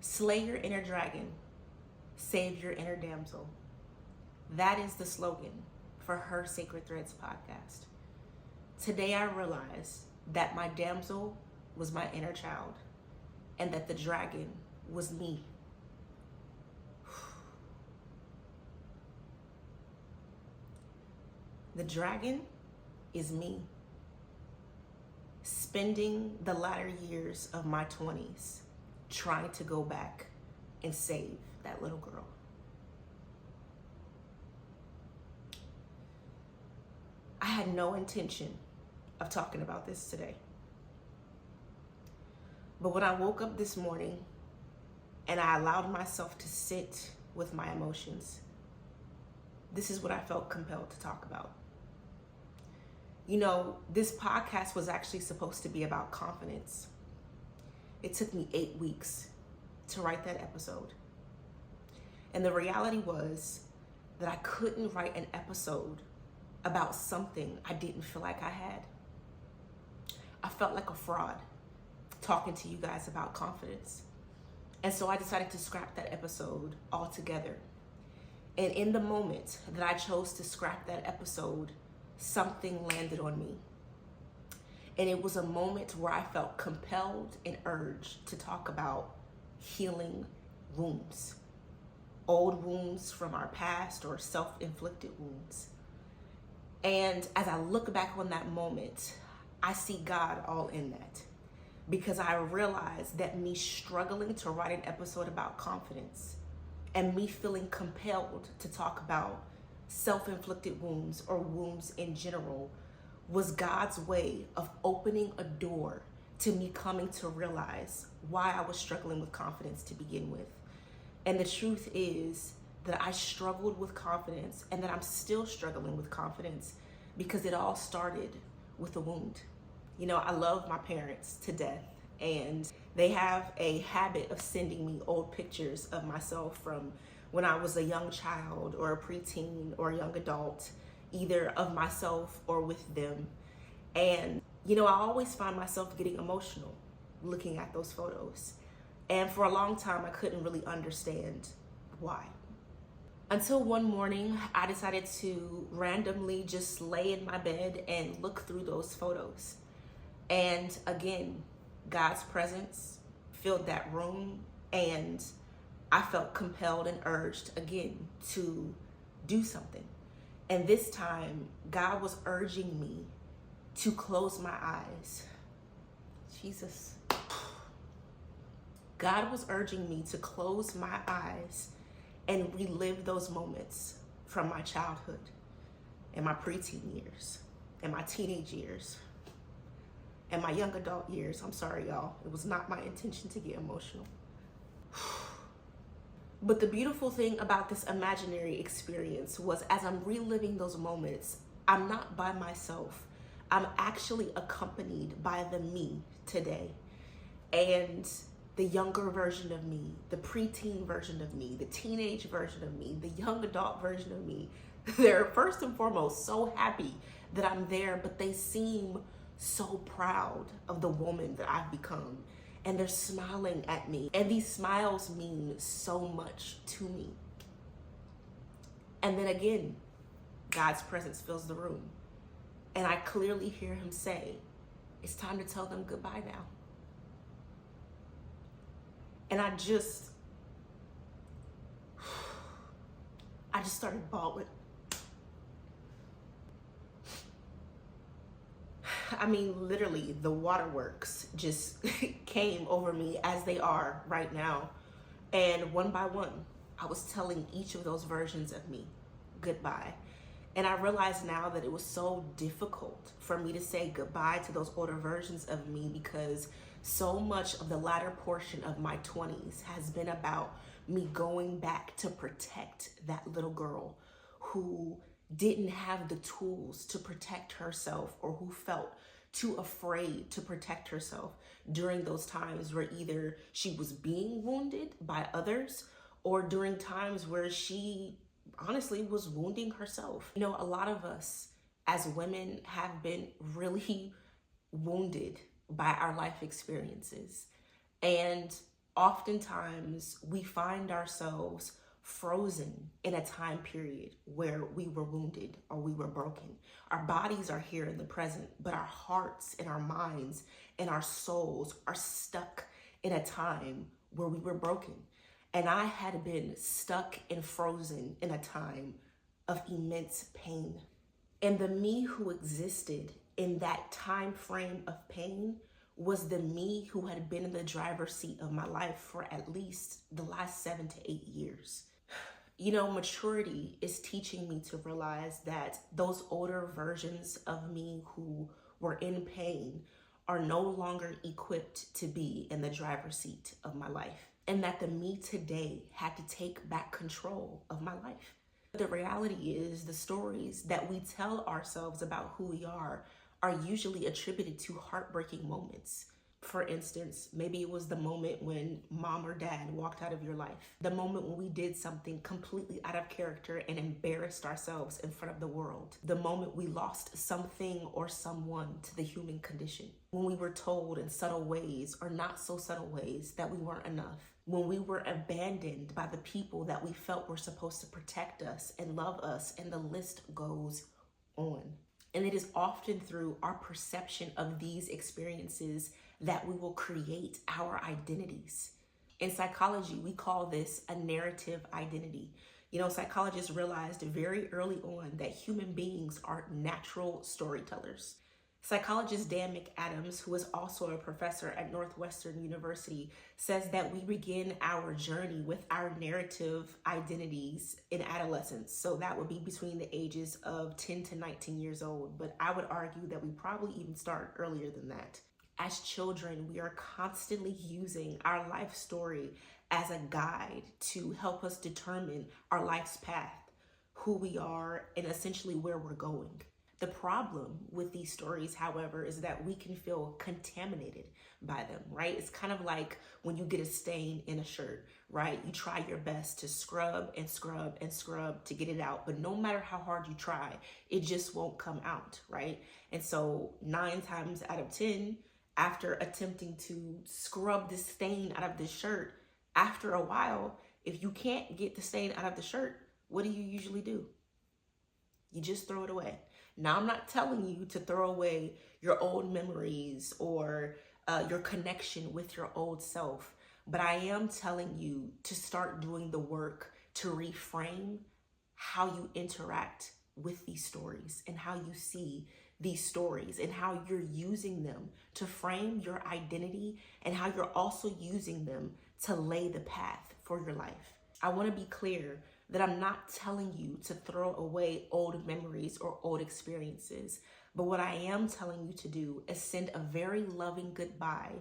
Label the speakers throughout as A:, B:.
A: Slay your inner dragon, save your inner damsel. That is the slogan for her Sacred Threads podcast. Today I realized that my damsel was my inner child and that the dragon was me. The dragon is me, spending the latter years of my 20s trying to go back and save that little girl. I had no intention of talking about this today. But when I woke up this morning and I allowed myself to sit with my emotions, this is what I felt compelled to talk about. You know, this podcast was actually supposed to be about confidence. It took me 8 weeks to write that episode. And the reality was that I couldn't write an episode about something I didn't feel like I had. I felt like a fraud talking to you guys about confidence. And so I decided to scrap that episode altogether. And in the moment that I chose to scrap that episode, something landed on me. And it was a moment where I felt compelled and urged to talk about healing wounds. Old wounds from our past or self-inflicted wounds. And as I look back on that moment, I see God all in that. Because I realized that me struggling to write an episode about confidence and me feeling compelled to talk about self-inflicted wounds or wounds in general was God's way of opening a door to me coming to realize why I was struggling with confidence to begin with. And the truth is that I struggled with confidence and that I'm still struggling with confidence because it all started with a wound. You know, I love my parents to death, and they have a habit of sending me old pictures of myself from when I was a young child or a preteen or a young adult, either of myself or with them. And, you know, I always find myself getting emotional looking at those photos. And for a long time, I couldn't really understand why. Until one morning, I decided to randomly just lay in my bed and look through those photos. And again, God's presence filled that room, and I felt compelled and urged again to do something. And this time, God was urging me to close my eyes. Jesus. God was urging me to close my eyes and relive those moments from my childhood and my preteen years and my teenage years and my young adult years. I'm sorry, y'all. It was not my intention to get emotional. But the beautiful thing about this imaginary experience was as I'm reliving those moments, I'm not by myself. I'm actually accompanied by the me today. And the younger version of me, the preteen version of me, the teenage version of me, the young adult version of me, they're first and foremost so happy that I'm there, but they seem so proud of the woman that I've become. And they're smiling at me. And these smiles mean so much to me. And then again, God's presence fills the room. And I clearly hear him say, it's time to tell them goodbye now. And I just started bawling. I mean, literally, the waterworks just came over me as they are right now. And one by one, I was telling each of those versions of me goodbye. And I realize now that it was so difficult for me to say goodbye to those older versions of me because so much of the latter portion of my 20s has been about me going back to protect that little girl who didn't have the tools to protect herself or who felt too afraid to protect herself during those times where either she was being wounded by others or during times where she honestly was wounding herself. You know, a lot of us as women have been really wounded by our life experiences. And Oftentimes, we find ourselves frozen in a time period where we were wounded or we were broken. Our bodies are here in the present, but our hearts and our minds and our souls are stuck in a time where we were broken. And I had been stuck and frozen in a time of immense pain. And the me who existed in that time frame of pain was the me who had been in the driver's seat of my life for at least the last 7 to 8 years. You know, maturity is teaching me to realize that those older versions of me who were in pain are no longer equipped to be in the driver's seat of my life. And that the me today had to take back control of my life. The reality is the stories that we tell ourselves about who we are usually attributed to heartbreaking moments. For instance, maybe it was the moment when mom or dad walked out of your life, the moment when we did something completely out of character and embarrassed ourselves in front of the world, the moment we lost something or someone to the human condition, when we were told in subtle ways or not so subtle ways that we weren't enough, when we were abandoned by the people that we felt were supposed to protect us and love us, and the list goes on. And it is often through our perception of these experiences that we will create our identities. In psychology, we call this a narrative identity. You know, psychologists realized very early on that human beings are natural storytellers. Psychologist Dan McAdams, who is also a professor at Northwestern University, says that we begin our journey with our narrative identities in adolescence. So that would be between the ages of 10 to 19 years old. But I would argue that we probably even start earlier than that. As children, we are constantly using our life story as a guide to help us determine our life's path, who we are, and essentially where we're going. The problem with these stories, however, is that we can feel contaminated by them, right? It's kind of like when you get a stain in a shirt, right? You try your best to scrub and scrub and scrub to get it out, but no matter how hard you try, it just won't come out, right? And so 9 times out of 10, after attempting to scrub this stain out of this shirt, after a while, if you can't get the stain out of the shirt, what do you usually do? You just throw it away. Now, I'm not telling you to throw away your old memories or your connection with your old self, but I am telling you to start doing the work to reframe how you interact with these stories and how you see these stories and how you're using them to frame your identity and how you're also using them to lay the path for your life. I want to be clear that I'm not telling you to throw away old memories or old experiences, but what I am telling you to do is send a very loving goodbye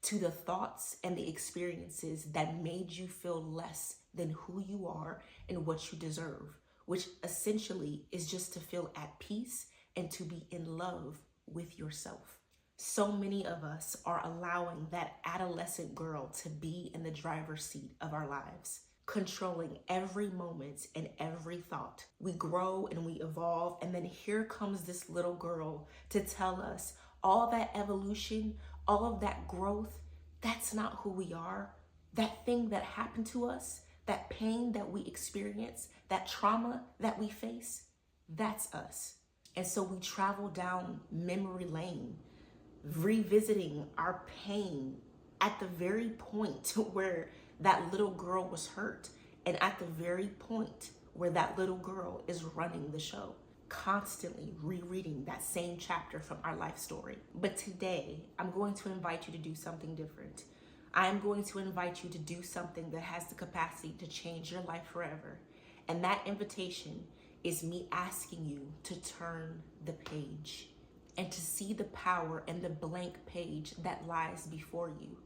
A: to the thoughts and the experiences that made you feel less than who you are and what you deserve, which essentially is just to feel at peace and to be in love with yourself. So many of us are allowing that adolescent girl to be in the driver's seat of our lives, controlling every moment and every thought. We grow and we evolve, and then here comes this little girl to tell us all that evolution, all of that growth, that's not who we are. That thing that happened to us, that pain that we experience, that trauma that we face, that's us. And so we travel down memory lane, revisiting our pain at the very point where that little girl was hurt, and at the very point where that little girl is running the show, constantly rereading that same chapter from our life story. But today, I'm going to invite you to do something different. I am going to invite you to do something that has the capacity to change your life forever. And that invitation is me asking you to turn the page and to see the power in the blank page that lies before you.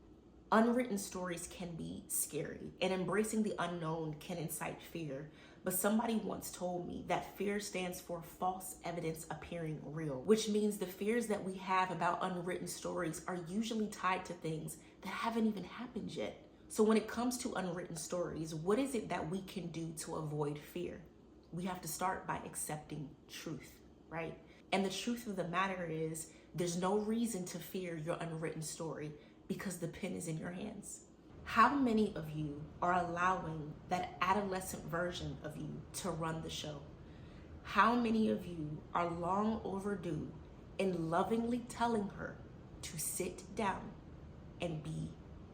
A: Unwritten stories can be scary, and embracing the unknown can incite fear. But somebody once told me that fear stands for false evidence appearing real, which means the fears that we have about unwritten stories are usually tied to things that haven't even happened yet. So when it comes to unwritten stories, what is it that we can do to avoid fear? We have to start by accepting truth, right? And the truth of the matter is, there's no reason to fear your unwritten story because the pen is in your hands. How many of you are allowing that adolescent version of you to run the show? How many of you are long overdue in lovingly telling her to sit down and be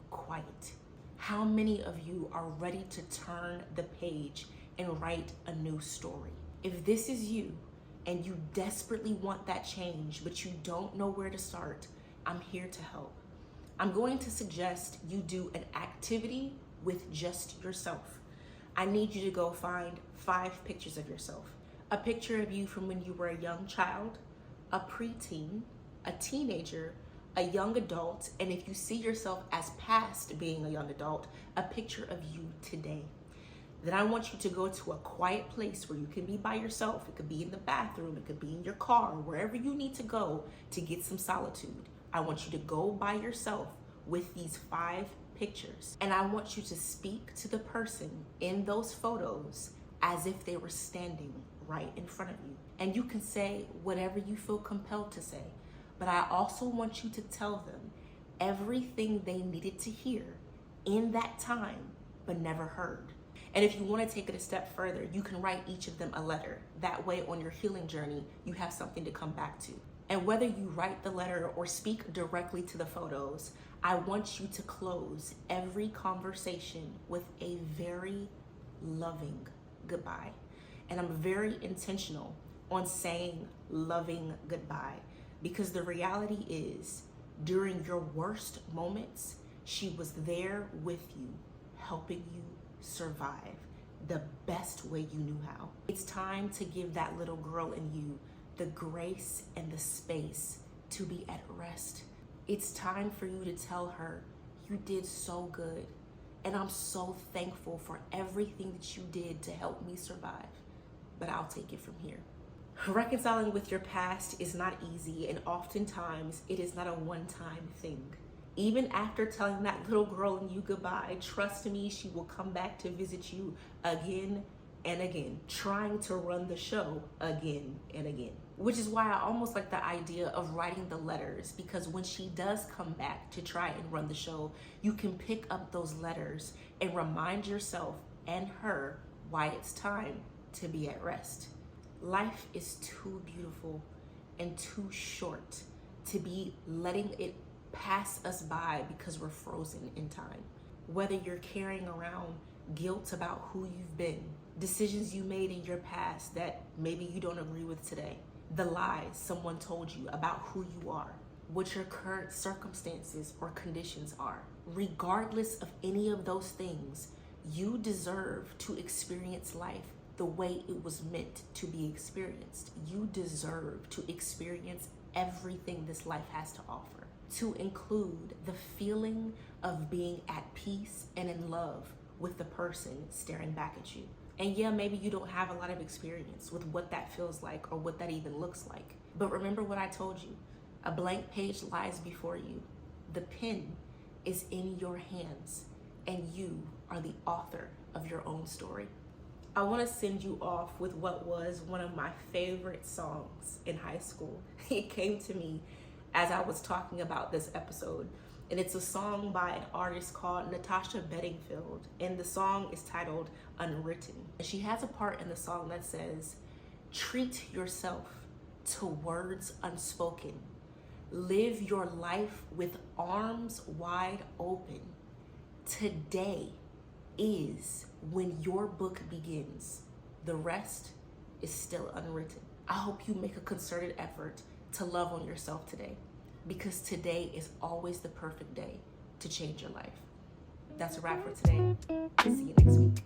A: quiet? How many of you are ready to turn the page and write a new story? If this is you and you desperately want that change, but you don't know where to start, I'm here to help. I'm going to suggest you do an activity with just yourself. I need you to go find 5 pictures of yourself. A picture of you from when you were a young child, a preteen, a teenager, a young adult, and if you see yourself as past being a young adult, a picture of you today. Then I want you to go to a quiet place where you can be by yourself. It could be in the bathroom, it could be in your car, wherever you need to go to get some solitude. I want you to go by yourself with these 5 pictures. And I want you to speak to the person in those photos as if they were standing right in front of you. And you can say whatever you feel compelled to say. But I also want you to tell them everything they needed to hear in that time, but never heard. And if you want to take it a step further, you can write each of them a letter. That way on your healing journey, you have something to come back to. And whether you write the letter or speak directly to the photos, I want you to close every conversation with a very loving goodbye. And I'm very intentional on saying loving goodbye because the reality is during your worst moments, she was there with you, helping you survive the best way you knew how. It's time to give that little girl in you the grace and the space to be at rest. It's time for you to tell her, you did so good, and I'm so thankful for everything that you did to help me survive, but I'll take it from here. Reconciling with your past is not easy, and oftentimes it is not a one-time thing. Even after telling that little girl in you goodbye, trust me, she will come back to visit you again and again, trying to run the show again and again. Which is why I almost like the idea of writing the letters, because when she does come back to try and run the show, you can pick up those letters and remind yourself and her why it's time to be at rest. Life is too beautiful and too short to be letting it pass us by because we're frozen in time. Whether you're carrying around guilt about who you've been, decisions you made in your past that maybe you don't agree with today, the lies someone told you about who you are, what your current circumstances or conditions are. Regardless of any of those things, you deserve to experience life the way it was meant to be experienced. You deserve to experience everything this life has to offer, to include the feeling of being at peace and in love with the person staring back at you. And yeah, maybe you don't have a lot of experience with what that feels like or what that even looks like. But remember what I told you. A blank page lies before you. The pen is in your hands, and you are the author of your own story. I want to send you off with what was one of my favorite songs in high school. It came to me as I was talking about this episode. And it's a song by an artist called Natasha Bedingfield. And the song is titled Unwritten. And she has a part in the song that says, treat yourself to words unspoken. Live your life with arms wide open. Today is when your book begins. The rest is still unwritten. I hope you make a concerted effort to love on yourself today, because today is always the perfect day to change your life. That's a wrap for today. See you next week.